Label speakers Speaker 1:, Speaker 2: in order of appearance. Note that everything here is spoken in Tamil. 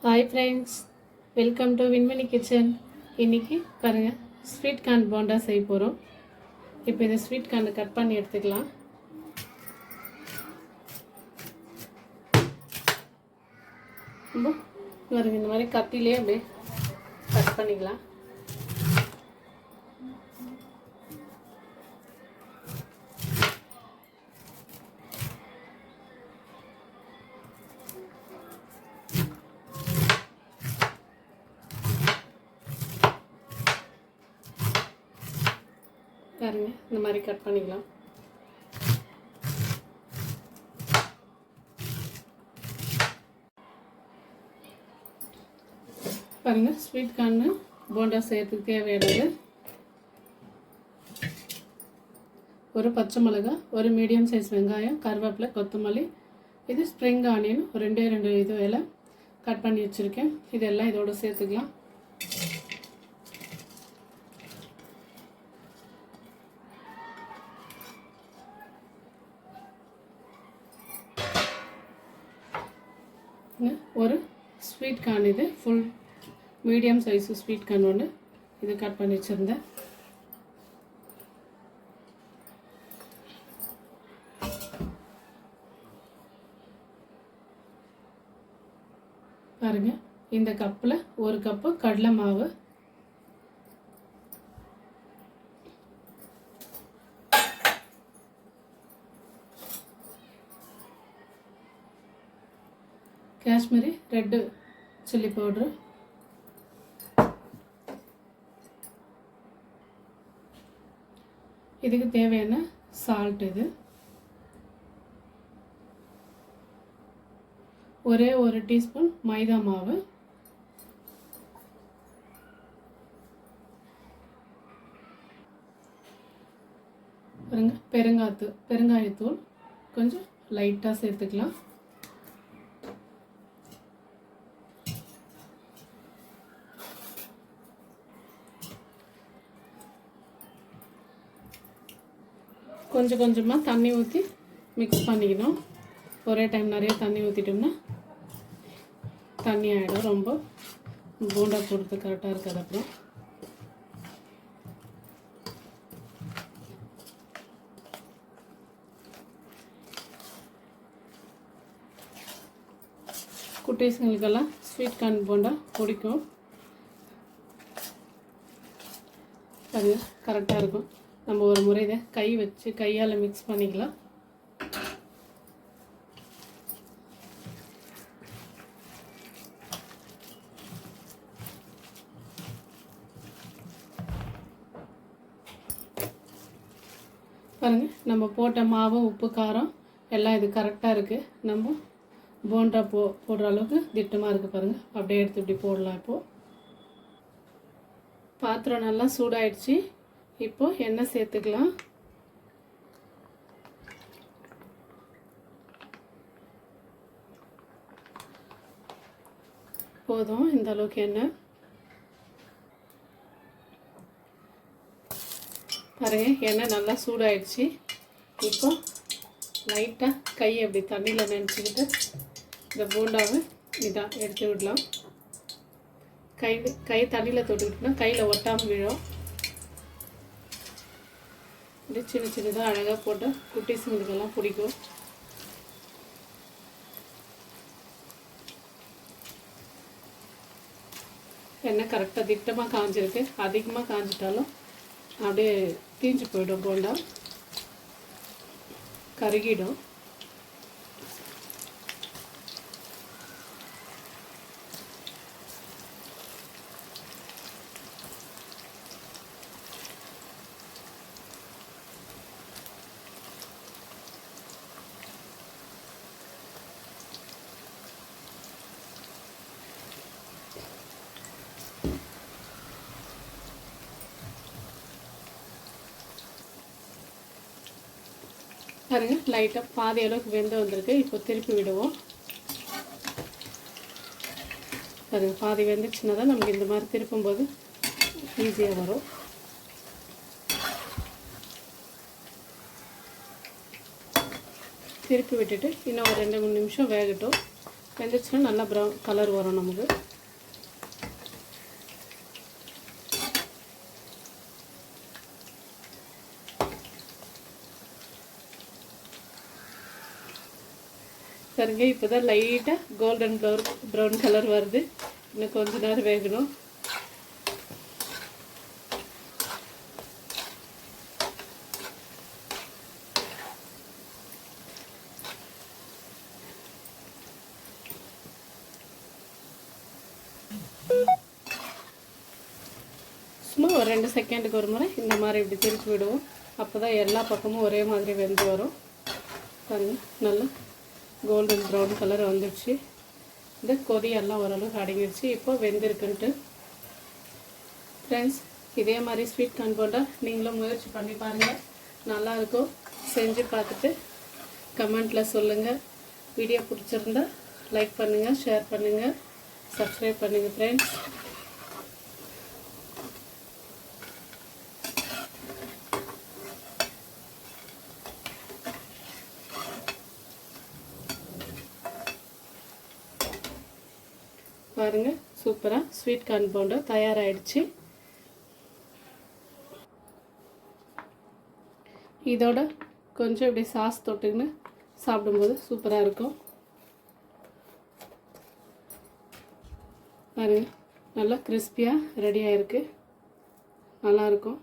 Speaker 1: Hi friends, welcome to Vinmani kitchen. இன்றைக்கி பாருங்கள், ஸ்வீட் கார்ன் போண்டா செய்ய போகிறோம். இப்போ இதை ஸ்வீட் கார்னை கட் பண்ணி எடுத்துக்கலாம். பாருங்க, இந்த மாதிரி கத்திலே அப்படியே கட் பண்ணிக்கலாம். பாருங்க, இந்த மாதிரி கட் பண்ணிக்கலாம். பாருங்க, ஸ்வீட் கார்னு போண்டா செய்யறதுக்கு தேவையானது ஒரு பச்சை மிளகாய், ஒரு மீடியம் சைஸ் வெங்காயம், கருவேப்பிலை, கொத்தமல்லி, இது ஸ்ப்ரிங் ஆனியன் ஒரு ரெண்டு இது எல்லாம் கட் பண்ணி வச்சுருக்கேன். இதெல்லாம் இதோட சேர்த்துக்கலாம். ஒரு ஸ்வீட் கார்ன், இது full medium size sweet corn ஒன்று இது கட் பண்ணி வச்சுருந்தேன். பாருங்கள், இந்த கப்பில் ஒரு கப்பு கடலை மாவு, காஷ்மீரி ரெட்டு சில்லி பவுட்ரு, இதுக்கு தேவையான சால்ட், இது ஒரே ஒரு டீஸ்பூன் மைதா மாவு, பாருங்க பெருங்காயத்தூள் கொஞ்சம் லைட்டாக சேர்த்துக்கலாம். கொஞ்சம் கொஞ்சமாக தண்ணி ஊற்றி மிக்ஸ் பண்ணிக்கணும். ஒரே டைம் நிறைய தண்ணி ஊற்றிட்டோம்னா தண்ணி ஆகிடும், ரொம்ப போண்டா போடுறது கரெக்டாக இருக்காது. அப்புறம் குட்டீஸுங்களுக்கெல்லாம் ஸ்வீட் கார்ன் போண்டா பிடிக்கும். அது கரெக்டாக இருக்கும். நம்ம ஒரு முறை இதை கை வச்சு கையால் மிக்ஸ் பண்ணிக்கலாம். பாருங்கள், நம்ம போட்ட மாவு, உப்பு, காரம் எல்லாம் இது கரெக்டாக இருக்குது. நம்ம போண்டா போடுற அளவுக்கு திட்டமாக இருக்குது. பாருங்கள், அப்படியே எடுத்து இப்படி போடலாம். இப்போது பாத்திரம் நல்லா சூடாயிடுச்சு. இப்போது எண்ணெய் சேர்த்துக்கலாம். போதும் இந்த அளவுக்கு எண்ணெய். பாருங்க, எண்ணெய் நல்லா சூடாயிடுச்சு. இப்போ லைட்டாக கையை அப்படி தண்ணியில் நினச்சிக்கிட்டு இந்த போண்டாவை இதான் எடுத்து விடலாம். கை தண்ணியில் தொட்டுக்கிட்டோம்னா கையில் ஒட்டாமல் விழும். இது சின்ன சின்னதாக அழகாக போட்டு குட்டீஸுங்களுக்கெல்லாம் பிடிக்கும். எண்ணெய் கரெக்டாக திட்டமாக காஞ்சிருக்கு. அதிகமாக காஞ்சிட்டாலும் அப்படியே தீஞ்சு போயிடும், போண்டா கருகிடும். பாருங்க, லைட்டாக பாதி அளவுக்கு வெந்து வந்திருக்கு. இப்போ திருப்பி விடுவோம். பாருங்க, பாதி வெந்துச்சுன்னா தான் நமக்கு இந்த மாதிரி திருப்பும்போது ஈஸியாக வரும். திருப்பி விட்டுட்டு இன்னும் ஒரு 2-3 நிமிஷம் வேகட்டும். வெந்துச்சுன்னா நல்லா ப்ரௌன் கலர் வரும் நமக்கு. பாருங்க இப்போ தான் லைட்டாக கோல்டன் ப்ரௌன் கலர் வருது. இன்னும் கொஞ்ச நேரம் வேகணும். சும்மா ஒரு 2 செகண்டுக்கு ஒரு முறை இந்த மாதிரி இப்படி திருப்பி விடுவோம். அப்போ தான் எல்லா பக்கமும் ஒரே மாதிரி வெந்து வரும். பாருங்க நல்லா கோல்டன் ப்ரௌன் கலர் வந்துடுச்சு. இந்த கொதியெல்லாம் ஓரளவுக்கு அடங்கிடுச்சு. இப்போ வெந்திருக்குன்ட்டு ஃப்ரெண்ட்ஸ், இதே மாதிரி ஸ்வீட் கார்ன் போண்டா நீங்களும் முயற்சி பண்ணி பாருங்கள். நல்லாயிருக்கும். செஞ்சு பார்த்துட்டு கமெண்ட்டில் சொல்லுங்கள். வீடியோ பிடிச்சிருந்தா லைக் பண்ணுங்கள், ஷேர் பண்ணுங்கள், சப்ஸ்கிரைப் பண்ணுங்கள் ஃப்ரெண்ட்ஸ். பாருங்கள் சூப்பராக ஸ்வீட் கார்ன் போண்டா தயாராகிடுச்சு. இதோட கொஞ்சம் இப்படி சாஸ் தொட்டுன்னு சாப்பிடும்போது சூப்பராக இருக்கும். பாருங்கள் நல்லா கிறிஸ்பியாக ரெடி ஆகிருக்கு. நல்லாயிருக்கும்.